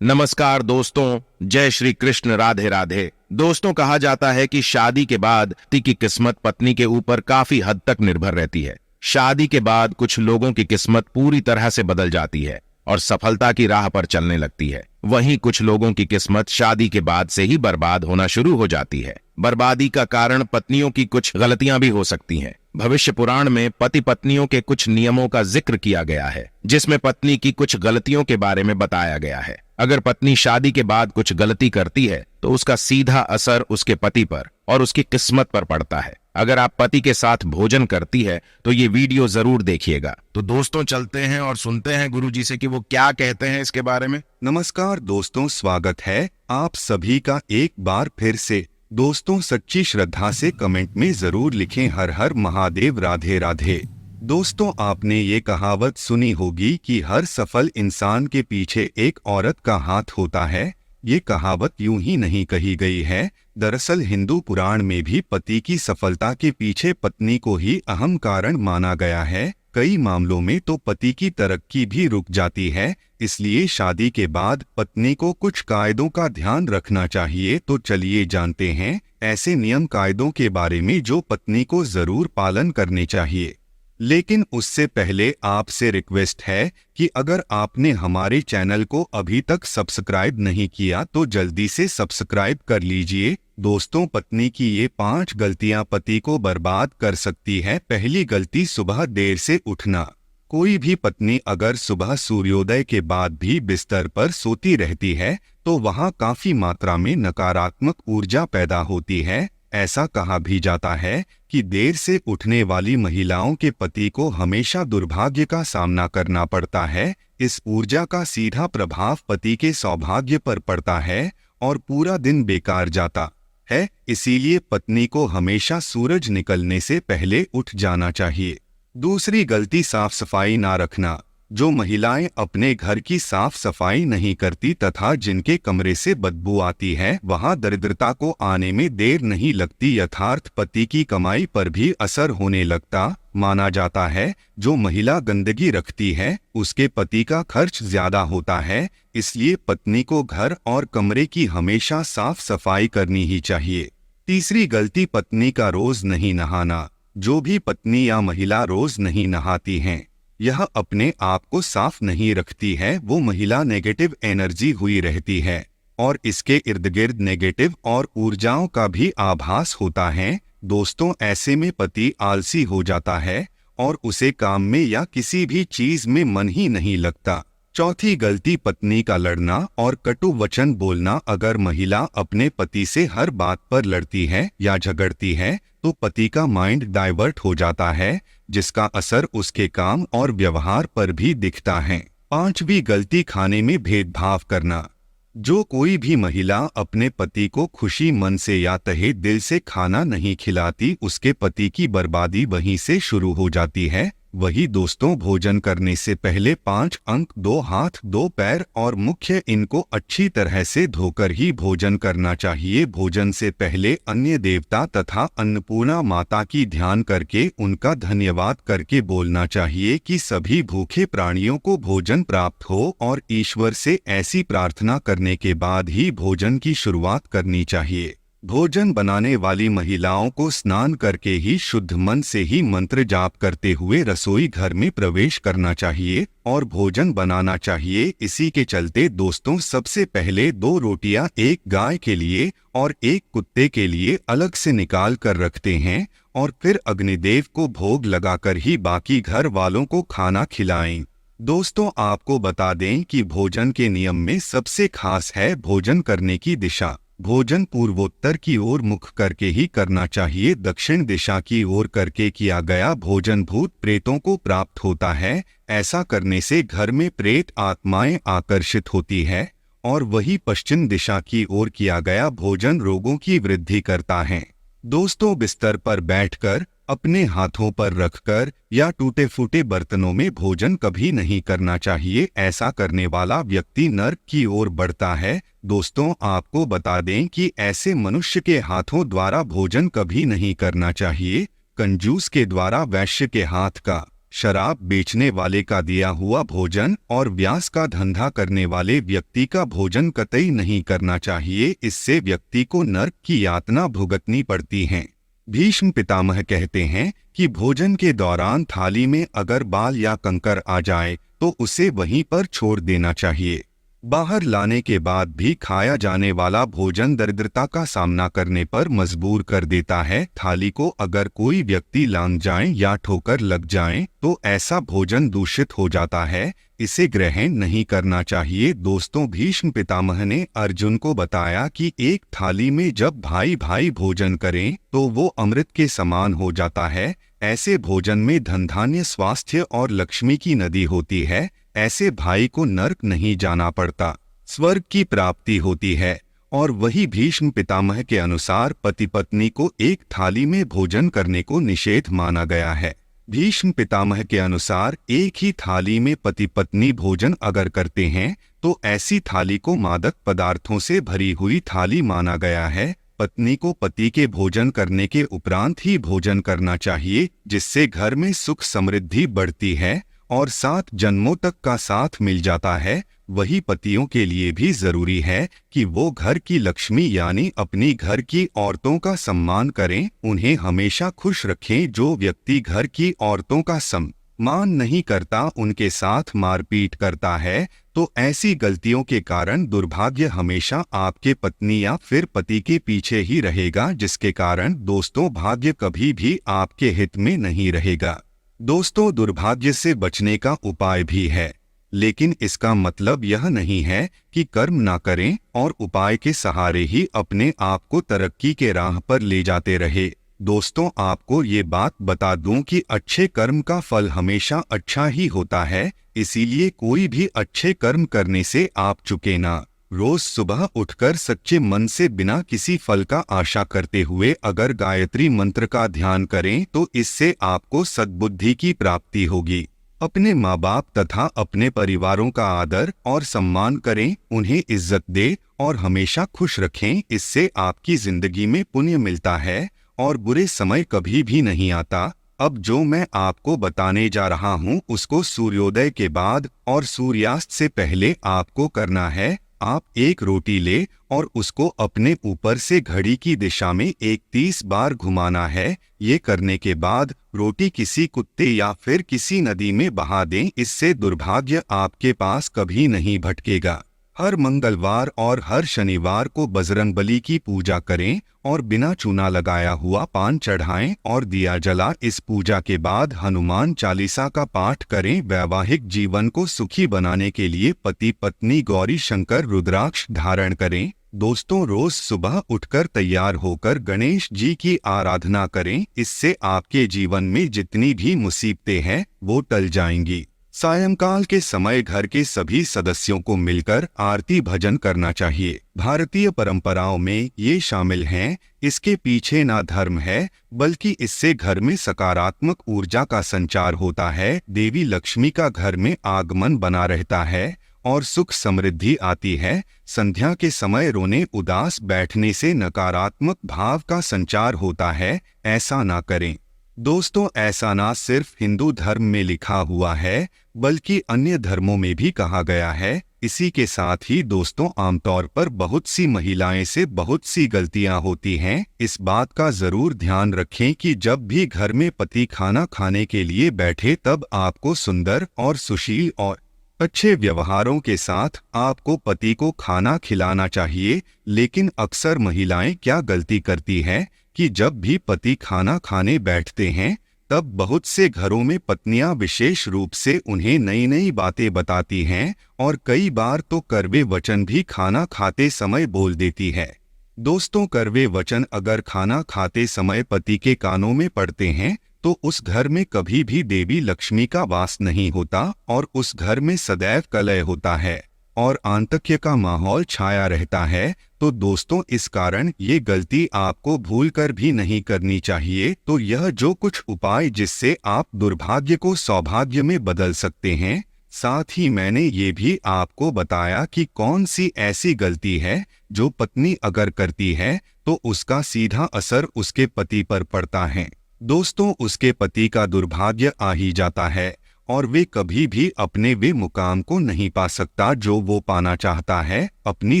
नमस्कार दोस्तों, जय श्री कृष्ण, राधे राधे। दोस्तों, कहा जाता है कि शादी के बाद पति की किस्मत पत्नी के ऊपर काफी हद तक निर्भर रहती है। शादी के बाद कुछ लोगों की किस्मत पूरी तरह से बदल जाती है और सफलता की राह पर चलने लगती है। वहीं कुछ लोगों की किस्मत शादी के बाद से ही बर्बाद होना शुरू हो जाती है। बर्बादी का कारण पत्नियों की कुछ गलतियां भी हो सकती हैं। भविष्य पुराण में पति पत्नियों के कुछ नियमों का जिक्र किया गया है, जिसमें पत्नी की कुछ गलतियों के बारे में बताया गया है। अगर पत्नी शादी के बाद कुछ गलती करती है तो उसका सीधा असर उसके पति पर और उसकी किस्मत पर पड़ता है। अगर आप पति के साथ भोजन करती है तो ये वीडियो जरूर देखिएगा। तो दोस्तों, चलते हैं और सुनते हैं गुरुजी से कि वो क्या कहते हैं इसके बारे में। नमस्कार दोस्तों, स्वागत है आप सभी का एक बार फिर से। दोस्तों, सच्ची श्रद्धा से कमेंट में जरूर लिखें हर हर महादेव, राधे राधे। दोस्तों, आपने ये कहावत सुनी होगी कि हर सफल इंसान के पीछे एक औरत का हाथ होता है। ये कहावत यूं ही नहीं कही गई है। दरअसल हिंदू पुराण में भी पति की सफलता के पीछे पत्नी को ही अहम कारण माना गया है। कई मामलों में तो पति की तरक्की भी रुक जाती है। इसलिए शादी के बाद पत्नी को कुछ कायदों का ध्यान रखना चाहिए। तो चलिए जानते हैं ऐसे नियम कायदों के बारे में जो पत्नी को जरूर पालन करने चाहिए। लेकिन उससे पहले आपसे रिक्वेस्ट है कि अगर आपने हमारे चैनल को अभी तक सब्सक्राइब नहीं किया तो जल्दी से सब्सक्राइब कर लीजिए। दोस्तों, पत्नी की ये 5 गलतियां पति को बर्बाद कर सकती है। पहली गलती, सुबह देर से उठना। कोई भी पत्नी अगर सुबह सूर्योदय के बाद भी बिस्तर पर सोती रहती है तो वहां काफी मात्रा में नकारात्मक ऊर्जा पैदा होती है। ऐसा कहा भी जाता है कि देर से उठने वाली महिलाओं के पति को हमेशा दुर्भाग्य का सामना करना पड़ता है। इस ऊर्जा का सीधा प्रभाव पति के सौभाग्य पर पड़ता है और पूरा दिन बेकार जाता है। इसीलिए पत्नी को हमेशा सूरज निकलने से पहले उठ जाना चाहिए। दूसरी गलती, साफ सफाई ना रखना। जो महिलाएं अपने घर की साफ सफाई नहीं करती तथा जिनके कमरे से बदबू आती है, वहां दरिद्रता को आने में देर नहीं लगती। यथार्थ पति की कमाई पर भी असर होने लगता। माना जाता है जो महिला गंदगी रखती है उसके पति का खर्च ज्यादा होता है। इसलिए पत्नी को घर और कमरे की हमेशा साफ सफाई करनी ही चाहिए। तीसरी गलती, पत्नी का रोज नहीं नहाना। जो भी पत्नी या महिला रोज नहीं नहाती हैं, यह अपने आप को साफ नहीं रखती है। वो महिला नेगेटिव एनर्जी हुई रहती है और इसके इर्द गिर्द नेगेटिव और ऊर्जाओं का भी आभास होता है। दोस्तों, ऐसे में पति आलसी हो जाता है और उसे काम में या किसी भी चीज में मन ही नहीं लगता। चौथी गलती, पत्नी का लड़ना और कटु वचन बोलना। अगर महिला अपने पति से हर बात पर लड़ती है या झगड़ती है तो पति का माइंड डाइवर्ट हो जाता है, जिसका असर उसके काम और व्यवहार पर भी दिखता है। पांचवी गलती, खाने में भेदभाव करना। जो कोई भी महिला अपने पति को खुशी मन से या तहे दिल से खाना नहीं खिलाती, उसके पति की बर्बादी वहीं से शुरू हो जाती है। वही दोस्तों, भोजन करने से पहले 5 अंक, 2 हाथ, 2 पैर और मुख्य, इनको अच्छी तरह से धोकर ही भोजन करना चाहिए। भोजन से पहले अन्य देवता तथा अन्नपूर्णा माता की ध्यान करके उनका धन्यवाद करके बोलना चाहिए कि सभी भूखे प्राणियों को भोजन प्राप्त हो और ईश्वर से ऐसी प्रार्थना करने के बाद ही भोजन की शुरुआत करनी चाहिए। भोजन बनाने वाली महिलाओं को स्नान करके ही शुद्ध मन से ही मंत्र जाप करते हुए रसोई घर में प्रवेश करना चाहिए और भोजन बनाना चाहिए। इसी के चलते दोस्तों, सबसे पहले 2 रोटियां एक गाय के लिए और एक कुत्ते के लिए अलग से निकाल कर रखते हैं और फिर अग्निदेव को भोग लगाकर ही बाकी घर वालों को खाना खिलाएं। दोस्तों, आपको बता दें कि भोजन के नियम में सबसे खास है भोजन करने की दिशा। भोजन पूर्वोत्तर की ओर मुख करके ही करना चाहिए। दक्षिण दिशा की ओर करके किया गया भोजन भूत प्रेतों को प्राप्त होता है। ऐसा करने से घर में प्रेत आत्माएं आकर्षित होती है और वही पश्चिम दिशा की ओर किया गया भोजन रोगों की वृद्धि करता है। दोस्तों, बिस्तर पर बैठकर अपने हाथों पर रखकर या टूटे फूटे बर्तनों में भोजन कभी नहीं करना चाहिए। ऐसा करने वाला व्यक्ति नर्क की ओर बढ़ता है। दोस्तों, आपको बता दें कि ऐसे मनुष्य के हाथों द्वारा भोजन कभी नहीं करना चाहिए। कंजूस के द्वारा वैश्य के हाथ का शराब बेचने वाले का दिया हुआ भोजन और व्यास का धंधा करने वाले व्यक्ति का भोजन कतई नहीं करना चाहिए, इससे व्यक्ति को नरक की यातना भुगतनी पड़ती है। भीष्म पितामह कहते हैं कि भोजन के दौरान थाली में अगर बाल या कंकर आ जाए तो उसे वहीं पर छोड़ देना चाहिए। बाहर लाने के बाद भी खाया जाने वाला भोजन दरिद्रता का सामना करने पर मजबूर कर देता है। थाली को अगर कोई व्यक्ति लांघ जाए या ठोकर लग जाए तो ऐसा भोजन दूषित हो जाता है, इसे ग्रहण नहीं करना चाहिए। दोस्तों, भीष्म पितामह ने अर्जुन को बताया कि एक थाली में जब भाई भाई भोजन करें तो वो अमृत के समान हो जाता है। ऐसे भोजन में धन धान्य, स्वास्थ्य और लक्ष्मी की नदी होती है। ऐसे भाई को नरक नहीं जाना पड़ता, स्वर्ग की प्राप्ति होती है। और वही भीष्म पितामह के अनुसार पति पत्नी को एक थाली में भोजन करने को निषेध माना गया है। भीष्म पितामह के अनुसार एक ही थाली में पति पत्नी भोजन अगर करते हैं तो ऐसी थाली को मादक पदार्थों से भरी हुई थाली माना गया है। पत्नी को पति के भोजन करने के उपरांत ही भोजन करना चाहिए, जिससे घर में सुख समृद्धि बढ़ती है और 7 जन्मों तक का साथ मिल जाता है। वही पतियों के लिए भी जरूरी है कि वो घर की लक्ष्मी यानी अपनी घर की औरतों का सम्मान करें, उन्हें हमेशा खुश रखें। जो व्यक्ति घर की औरतों का सम्मान नहीं करता, उनके साथ मारपीट करता है, तो ऐसी गलतियों के कारण दुर्भाग्य हमेशा आपके पत्नी या फिर पति के पीछे ही रहेगा, जिसके कारण दोस्तों भाग्य कभी भी आपके हित में नहीं रहेगा। दोस्तों, दुर्भाग्य से बचने का उपाय भी है, लेकिन इसका मतलब यह नहीं है कि कर्म ना करें और उपाय के सहारे ही अपने आप को तरक्की के राह पर ले जाते रहे। दोस्तों, आपको ये बात बता दूं कि अच्छे कर्म का फल हमेशा अच्छा ही होता है, इसीलिए कोई भी अच्छे कर्म करने से आप चुके ना। रोज सुबह उठकर सच्चे मन से बिना किसी फल का आशा करते हुए अगर गायत्री मंत्र का ध्यान करें तो इससे आपको सद्बुद्धि की प्राप्ति होगी। अपने माँ बाप तथा अपने परिवारों का आदर और सम्मान करें, उन्हें इज्जत दे और हमेशा खुश रखें। इससे आपकी जिंदगी में पुण्य मिलता है और बुरे समय कभी भी नहीं आता। अब जो मैं आपको बताने जा रहा हूँ उसको सूर्योदय के बाद और सूर्यास्त से पहले आपको करना है। आप एक रोटी ले और उसको अपने ऊपर से घड़ी की दिशा में 31 बार घुमाना है। ये करने के बाद रोटी किसी कुत्ते या फिर किसी नदी में बहा दें, इससे दुर्भाग्य आपके पास कभी नहीं भटकेगा। हर मंगलवार और हर शनिवार को बजरंगबली की पूजा करें और बिना चूना लगाया हुआ पान चढ़ाएं और दिया जला। इस पूजा के बाद हनुमान चालीसा का पाठ करें। वैवाहिक जीवन को सुखी बनाने के लिए पति पत्नी गौरी शंकर रुद्राक्ष धारण करें। दोस्तों, रोज सुबह उठकर तैयार होकर गणेश जी की आराधना करें, इससे आपके जीवन में जितनी भी मुसीबतें हैं वो टल जाएंगी। सायंकाल के समय घर के सभी सदस्यों को मिलकर आरती भजन करना चाहिए। भारतीय परंपराओं में ये शामिल हैं। इसके पीछे ना धर्म है, बल्कि इससे घर में सकारात्मक ऊर्जा का संचार होता है, देवी लक्ष्मी का घर में आगमन बना रहता है और सुख समृद्धि आती है। संध्या के समय रोने उदास बैठने से नकारात्मक भाव का संचार होता है, ऐसा ना करें। दोस्तों, ऐसा ना सिर्फ हिंदू धर्म में लिखा हुआ है बल्कि अन्य धर्मों में भी कहा गया है। इसी के साथ ही दोस्तों, आमतौर पर बहुत सी महिलाएं से बहुत सी गलतियां होती हैं। इस बात का जरूर ध्यान रखें कि जब भी घर में पति खाना खाने के लिए बैठे तब आपको सुंदर और सुशील और अच्छे व्यवहारों के साथ आपको पति को खाना खिलाना चाहिए। लेकिन अक्सर महिलाएं क्या गलती करती हैं कि जब भी पति खाना खाने बैठते हैं तब बहुत से घरों में पत्नियां विशेष रूप से उन्हें नई नई बातें बताती हैं और कई बार तो कड़वे वचन भी खाना खाते समय बोल देती है। दोस्तों, कड़वे वचन अगर खाना खाते समय पति के कानों में पड़ते हैं तो उस घर में कभी भी देवी लक्ष्मी का वास नहीं होता और उस घर में सदैव कलह होता है और आतंक का माहौल छाया रहता है। तो दोस्तों, इस कारण ये गलती आपको भूलकर भी नहीं करनी चाहिए। तो यह जो कुछ उपाय जिससे आप दुर्भाग्य को सौभाग्य में बदल सकते हैं, साथ ही मैंने ये भी आपको बताया कि कौन सी ऐसी गलती है जो पत्नी अगर करती है तो उसका सीधा असर उसके पति पर पड़ता है। दोस्तों उसके पति का दुर्भाग्य आ ही जाता है और वे कभी भी अपने वे मुकाम को नहीं पा सकता जो वो पाना चाहता है। अपनी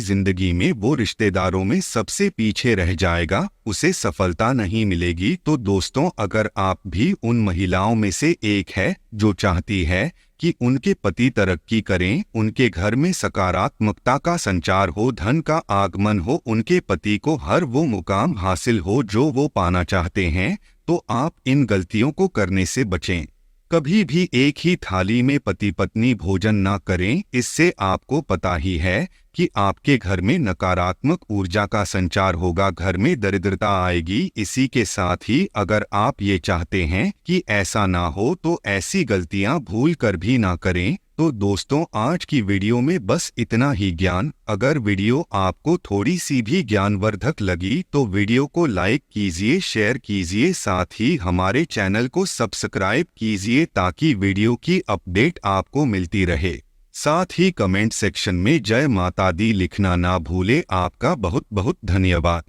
जिंदगी में वो रिश्तेदारों में सबसे पीछे रह जाएगा, उसे सफलता नहीं मिलेगी। तो दोस्तों अगर आप भी उन महिलाओं में से एक है जो चाहती है कि उनके पति तरक्की करें, उनके घर में सकारात्मकता का संचार हो, धन का आगमन हो, उनके पति को हर वो मुकाम हासिल हो जो वो पाना चाहते हैं, तो आप इन गलतियों को करने से बचें। कभी भी एक ही थाली में पति पत्नी भोजन ना करें, इससे आपको पता ही है कि आपके घर में नकारात्मक ऊर्जा का संचार होगा, घर में दरिद्रता आएगी। इसी के साथ ही अगर आप ये चाहते हैं कि ऐसा ना हो तो ऐसी गलतियां भूल कर भी ना करें। तो दोस्तों आज की वीडियो में बस इतना ही ज्ञान। अगर वीडियो आपको थोड़ी सी भी ज्ञानवर्धक लगी तो वीडियो को लाइक कीजिए, शेयर कीजिए, साथ ही हमारे चैनल को सब्सक्राइब कीजिए ताकि वीडियो की अपडेट आपको मिलती रहे। साथ ही कमेंट सेक्शन में जय माता दी लिखना ना भूले। आपका बहुत बहुत धन्यवाद।